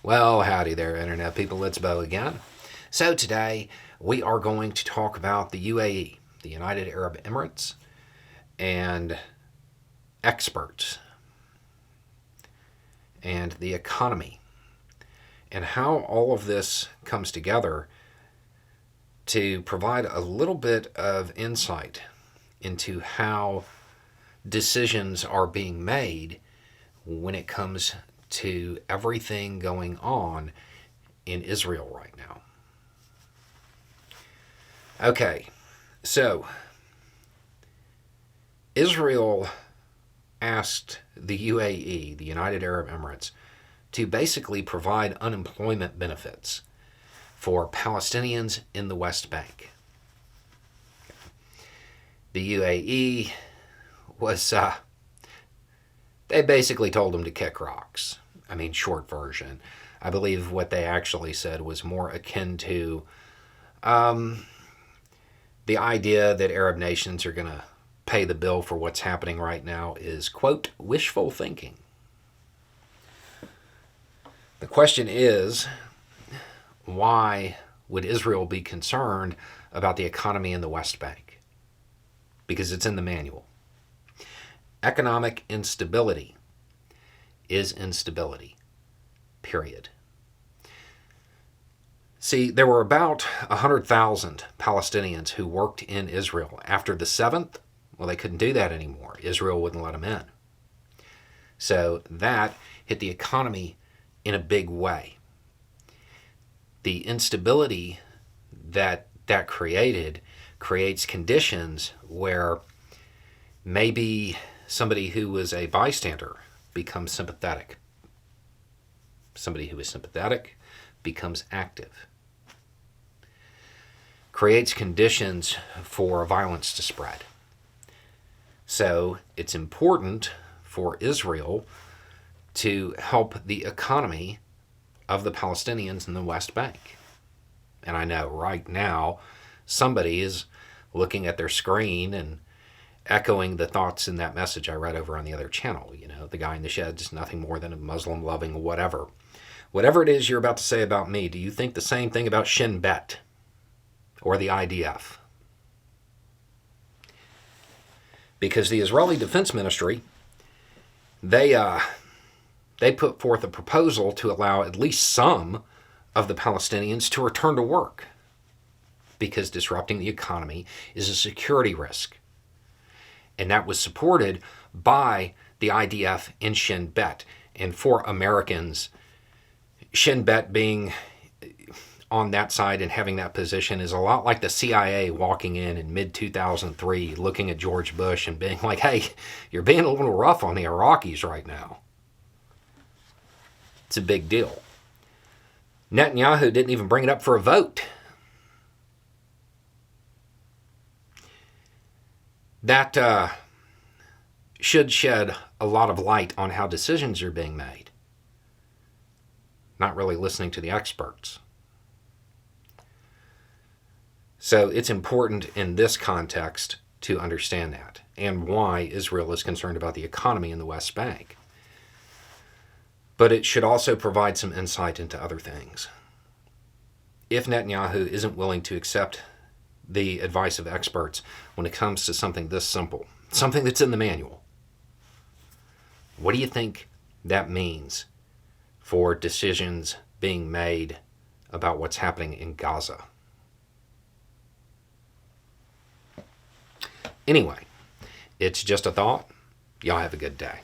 Well, howdy there, Internet people. It's Bo again. So, today we are going to talk about the UAE, the United Arab Emirates, and experts, and the economy, and how all of this comes together to provide a little bit of insight into how decisions are being made when it comes to everything going on in Israel right now. Okay, so Israel asked the UAE, the United Arab Emirates, to basically provide unemployment benefits for Palestinians in the West Bank. The UAE was, they basically told them to kick rocks. I mean, short version. I believe what they actually said was more akin to the idea that Arab nations are going to pay the bill for what's happening right now is, quote, wishful thinking. The question is, why would Israel be concerned about the economy in the West Bank? Because it's in the manual. Economic instability is instability, period. See, there were about 100,000 Palestinians who worked in Israel. After the 7th, well, they couldn't do that anymore. Israel wouldn't let them in. So that hit the economy in a big way. The instability that creates conditions where maybe somebody who was a bystander becomes sympathetic. Somebody who is sympathetic becomes active. Creates conditions for violence to spread. So it's important for Israel to help the economy of the Palestinians in the West Bank. And I know right now somebody is looking at their screen and echoing the thoughts in that message I read over on the other channel. You know, the guy in the shed's nothing more than a Muslim-loving whatever. Whatever it is you're about to say about me, do you think the same thing about Shin Bet or the IDF? Because the Israeli Defense Ministry, they put forth a proposal to allow at least some of the Palestinians to return to work because disrupting the economy is a security risk. And that was supported by the IDF in Shin Bet. And for Americans, Shin Bet being on that side and having that position is a lot like the CIA walking in mid-2003, looking at George Bush and being like, hey, you're being a little rough on the Iraqis right now. It's a big deal. Netanyahu didn't even bring it up for a vote. That should shed a lot of light on how decisions are being made. Not really listening to the experts. So it's important in this context to understand that and why Israel is concerned about the economy in the West Bank. But it should also provide some insight into other things. If Netanyahu isn't willing to accept the advice of experts when it comes to something this simple, something that's in the manual, what do you think that means for decisions being made about what's happening in Gaza? Anyway, it's just a thought. Y'all have a good day.